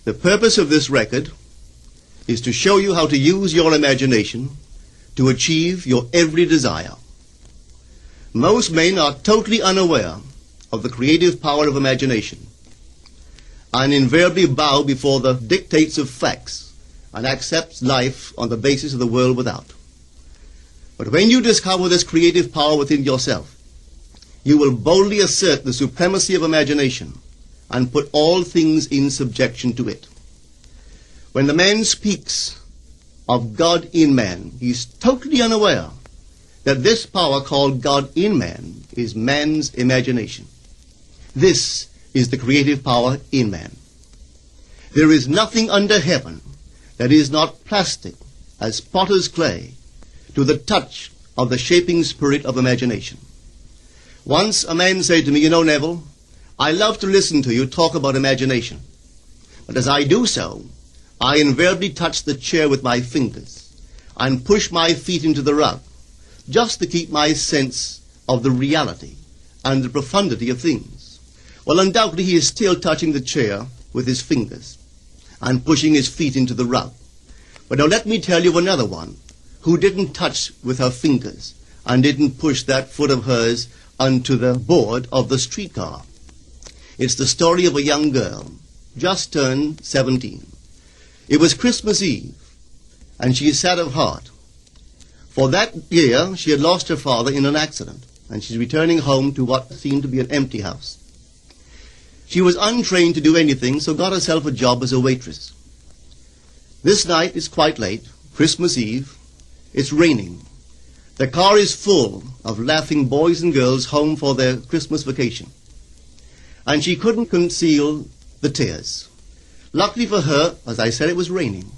The purpose of this record is to show you how to use your imagination to achieve your every desire. Most men are totally unaware of the creative power of imagination and invariably bow before the dictates of facts and accept life on the basis of the world without. But when you discover this creative power within yourself, you will boldly assert the supremacy of imagination and put all things in subjection to it. When the man speaks of God in man, he is totally unaware that this power called God in man is man's imagination. This is the creative power in man. There is nothing under heaven that is not plastic as potter's clay to the touch of the shaping spirit of imagination. Once a man said to me, "You know, Neville, I love to listen to you talk about imagination. But as I do so, I invariably touch the chair with my fingers and push my feet into the rug, just to keep my sense of the reality and the profundity of things." Well, undoubtedly he is still touching the chair with his fingers and pushing his feet into the rug. But now let me tell you another one who didn't touch with her fingers and didn't push that foot of hers onto the board of the streetcar. It's the story of a young girl, just turned 17. It was Christmas Eve, and she is sad of heart. For that year, she had lost her father in an accident, and she's returning home to what seemed to be an empty house. She was untrained to do anything, so got herself a job as a waitress. This night is quite late, Christmas Eve. It's raining. The car is full of laughing boys and girls home for their Christmas vacation. And she couldn't conceal the tears. Luckily for her, as I said, it was raining.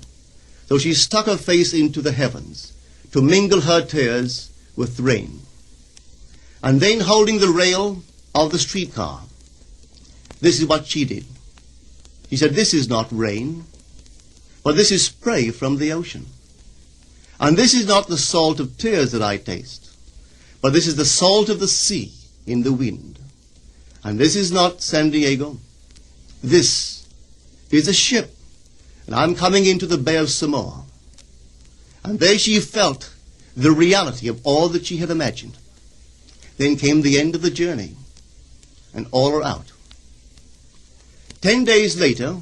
So she stuck her face into the heavens to mingle her tears with the rain. And then, holding the rail of the streetcar, this is what she did. She said, "This is not rain, but this is spray from the ocean. And this is not the salt of tears that I taste, but this is the salt of the sea in the wind. And this is not San Diego. This is a ship, and I'm coming into the Bay of Samoa." And there she felt the reality of all that she had imagined. Then came the end of the journey, and all are out. 10 days later,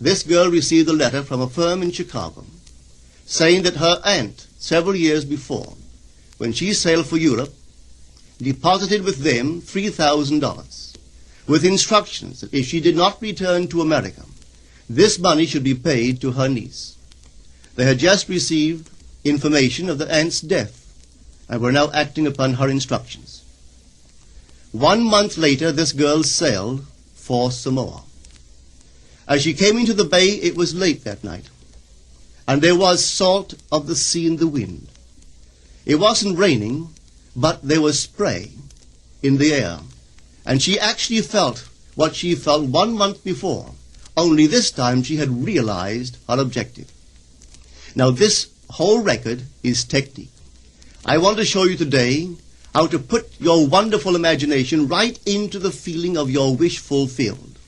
this girl received a letter from a firm in Chicago saying that her aunt, several years before, when she sailed for Europe, deposited with them $3,000 with instructions that if she did not return to America, this money should be paid to her niece. They had just received information of the aunt's death and were now acting upon her instructions. 1 month later, this girl sailed for Samoa. As she came into the bay, it was late that night, and there was salt of the sea in the wind. It wasn't raining, but there was spray in the air, and she actually felt what she felt 1 month before, only this time she had realized her objective. Now this whole record is technique. I want to show you today how to put your wonderful imagination right into the feeling of your wish fulfilled,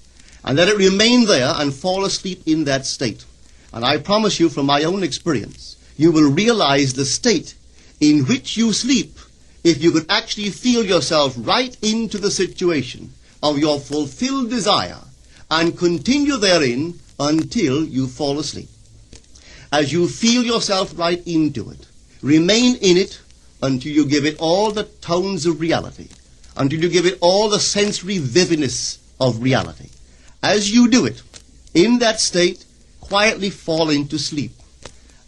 and let it remain there and fall asleep in that state. And I promise you from my own experience, you will realize the state in which you sleep if you could actually feel yourself right into the situation of your fulfilled desire and continue therein until you fall asleep. As you feel yourself right into it, remain in it until you give it all the tones of reality, until you give it all the sensory vividness of reality. As you do it, in that state, quietly fall into sleep.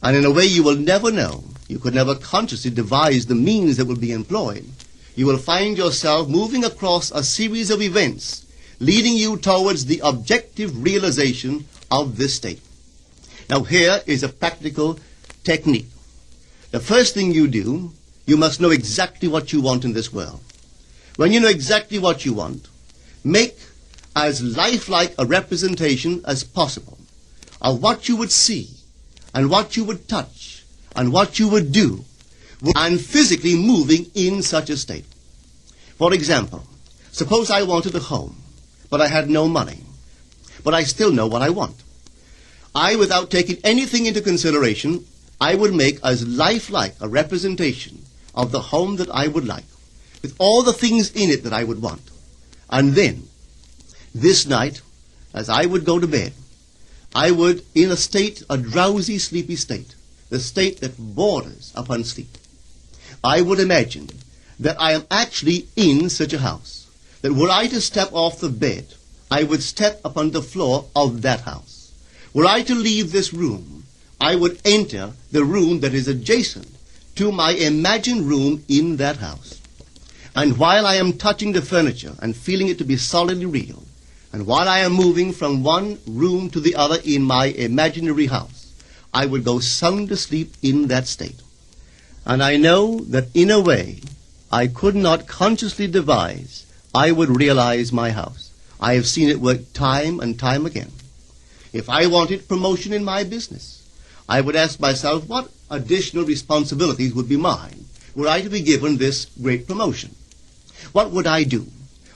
And in a way you will never know, you could never consciously devise the means that will be employed, you will find yourself moving across a series of events leading you towards the objective realization of this state. Now here is a practical technique. The first thing you do, you must know exactly what you want in this world. When you know exactly what you want, make as lifelike a representation as possible of what you would see and what you would touch and what you would do and physically moving in such a state. For example, suppose I wanted a home, but I had no money, but I still know what I want. without taking anything into consideration, I would make as lifelike a representation of the home that I would like, with all the things in it that I would want. And then, this night, as I would go to bed, I would, in a drowsy, sleepy state, the state that borders upon sleep, I would imagine that I am actually in such a house, that were I to step off the bed, I would step upon the floor of that house. Were I to leave this room, I would enter the room that is adjacent to my imagined room in that house. And while I am touching the furniture and feeling it to be solidly real, and while I am moving from one room to the other in my imaginary house, I would go sound asleep in that state. And I know that in a way I could not consciously devise, I would realize my house. I have seen it work time and time again. If I wanted promotion in my business, I would ask myself what additional responsibilities would be mine were I to be given this great promotion. What would I do?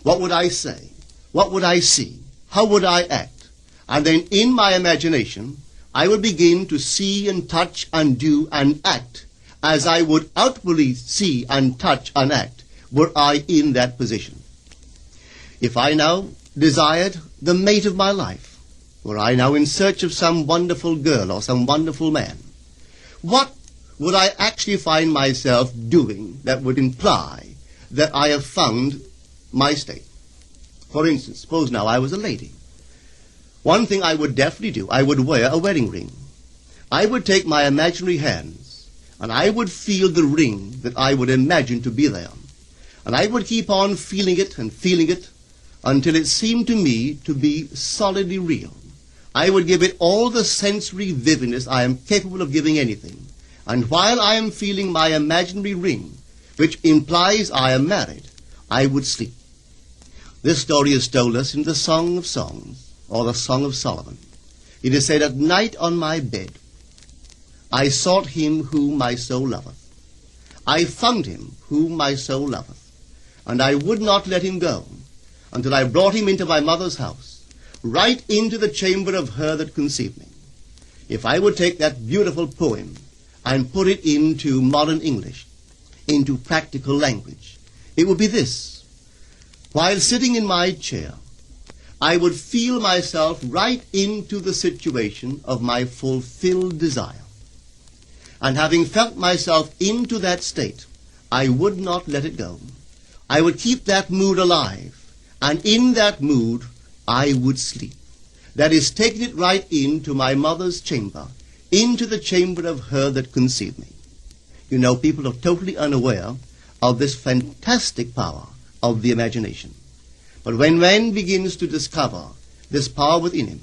What would I say? What would I see? How would I act? And then in my imagination, I would begin to see and touch and do and act as I would outwardly see and touch and act were I in that position. If I now desired the mate of my life, were I now in search of some wonderful girl or some wonderful man, what would I actually find myself doing that would imply that I have found my state? For instance, suppose now I was a lady. One thing I would definitely do, I would wear a wedding ring. I would take my imaginary hands, and I would feel the ring that I would imagine to be there. And I would keep on feeling it until it seemed to me to be solidly real. I would give it all the sensory vividness I am capable of giving anything. And while I am feeling my imaginary ring, which implies I am married, I would sleep. This story is told us in the Song of Songs, or the Song of Solomon. It is said, "At night on my bed, I sought him whom my soul loveth. I found him whom my soul loveth. And I would not let him go until I brought him into my mother's house, right into the chamber of her that conceived me." If I would take that beautiful poem and put it into modern English, into practical language, it would be this. While sitting in my chair, I would feel myself right into the situation of my fulfilled desire. And having felt myself into that state, I would not let it go. I would keep that mood alive, and in that mood I would sleep. That is, taking it right into my mother's chamber, into the chamber of her that conceived me. You know, people are totally unaware of this fantastic power of the imagination. But when man begins to discover this power within him,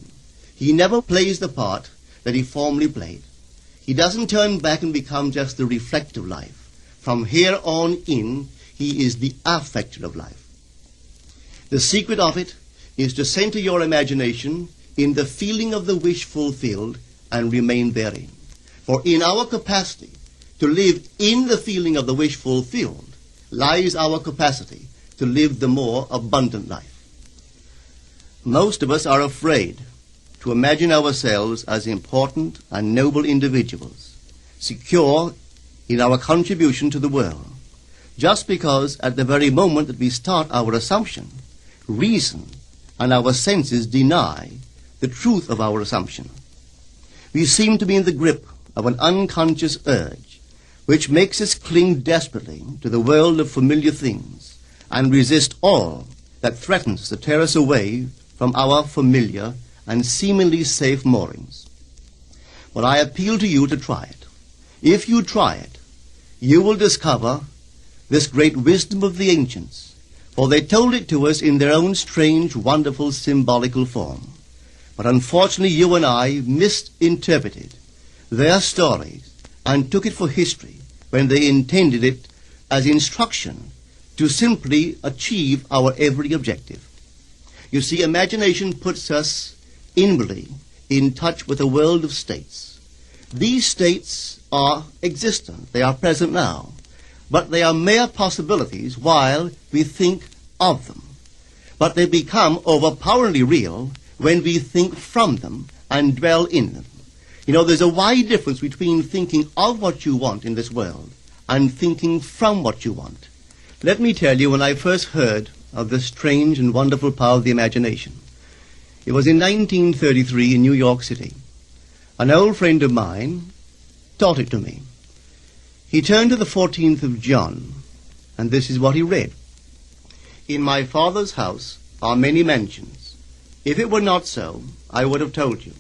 he never plays the part that he formerly played. He doesn't turn back and become just the reflector of life. From here on in, he is the affecter of life. The secret of it is to center your imagination in the feeling of the wish fulfilled and remain therein. For in our capacity to live in the feeling of the wish fulfilled lies our capacity to live the more abundant life. Most of us are afraid to imagine ourselves as important and noble individuals, secure in our contribution to the world, just because at the very moment that we start our assumption, reason and our senses deny the truth of our assumption. We seem to be in the grip of an unconscious urge which makes us cling desperately to the world of familiar things and resist all that threatens to tear us away from our familiar and seemingly safe moorings. But I appeal to you to try it. If you try it, you will discover this great wisdom of the ancients, for they told it to us in their own strange, wonderful, symbolical form. But unfortunately, you and I misinterpreted their stories and took it for history when they intended it as instruction to simply achieve our every objective. You see, imagination puts us inwardly in touch with a world of states. These states are existent. They are present now. But they are mere possibilities while we think of them. But they become overpoweringly real when we think from them and dwell in them. You know, there's a wide difference between thinking of what you want in this world and thinking from what you want. Let me tell you, when I first heard of the strange and wonderful power of the imagination, it was in 1933 in New York City. An old friend of mine taught it to me. He turned to the 14th of John, and this is what he read. In my Father's house are many mansions. If it were not so, I would have told you.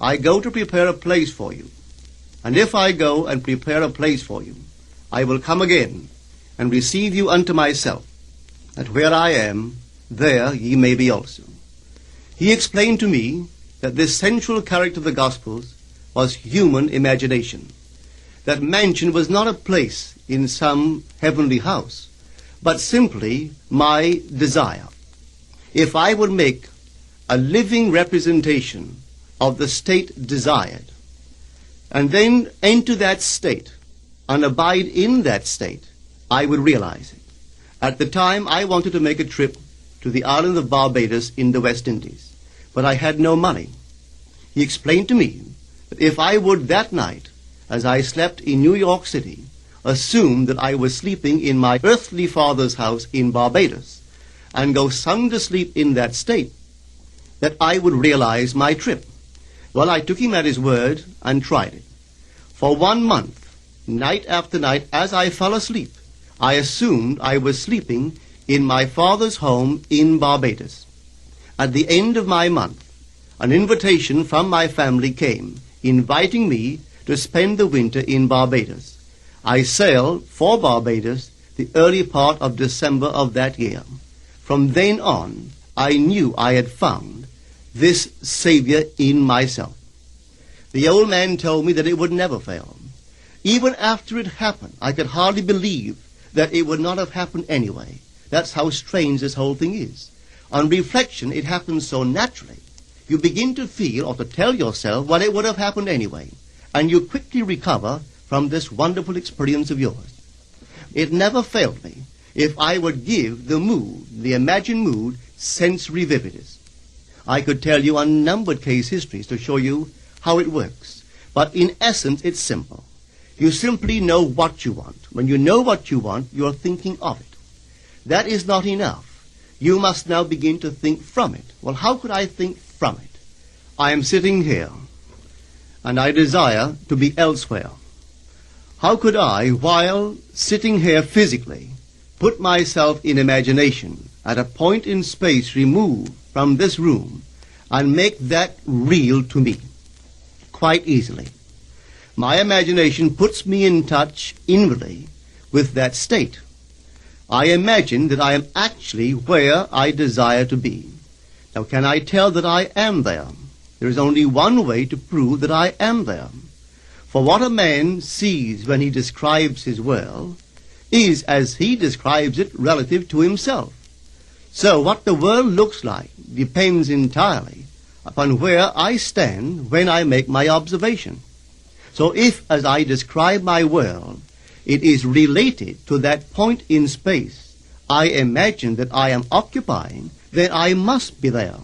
I go to prepare a place for you. And if I go and prepare a place for you, I will come again and receive you unto myself, that where I am, there ye may be also. He explained to me that this central character of the Gospels was human imagination. That mansion was not a place in some heavenly house, but simply my desire. If I would make a living representation of the state desired, and then enter that state and abide in that state, I would realize it. At the time, I wanted to make a trip to the island of Barbados in the West Indies, but I had no money. He explained to me that if I would that night, as I slept in New York City, assume that I was sleeping in my earthly father's house in Barbados, and go sound asleep in that state, that I would realize my trip. Well, I took him at his word and tried it. For 1 month, night after night, as I fell asleep, I assumed I was sleeping in my father's home in Barbados. At the end of my month, an invitation from my family came, inviting me to spend the winter in Barbados. I sailed for Barbados the early part of December of that year. From then on, I knew I had found this Savior in myself. The old man told me that it would never fail. Even after it happened, I could hardly believe that it would not have happened anyway. That's how strange this whole thing is. On reflection, it happens so naturally. You begin to feel or to tell yourself, well, it would have happened anyway. And you quickly recover from this wonderful experience of yours. It never failed me if I would give the mood, the imagined mood, sensory vividness. I could tell you unnumbered case histories to show you how it works. But in essence, it's simple. You simply know what you want. When you know what you want, you are thinking of it. That is not enough. You must now begin to think from it. Well, how could I think from it? I am sitting here, and I desire to be elsewhere. How could I, while sitting here physically, put myself in imagination at a point in space removed from this room and make that real to me? Quite easily. My imagination puts me in touch inwardly with that state. I imagine that I am actually where I desire to be. Now, can I tell that I am there? There is only one way to prove that I am there. For what a man sees when he describes his world is as he describes it relative to himself. So what the world looks like depends entirely upon where I stand when I make my observation. So if, as I describe my world, it is related to that point in space I imagine that I am occupying, then I must be there.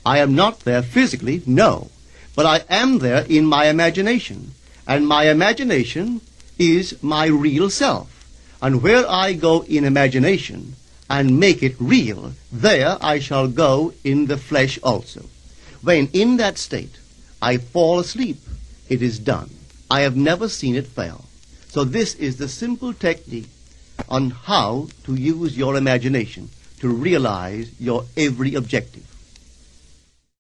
I am not there physically, no, but I am there in my imagination, and my imagination is my real self. And where I go in imagination and make it real, there I shall go in the flesh also. When in that state I fall asleep, it is done. I have never seen it fail. So this is the simple technique on how to use your imagination to realize your every objective.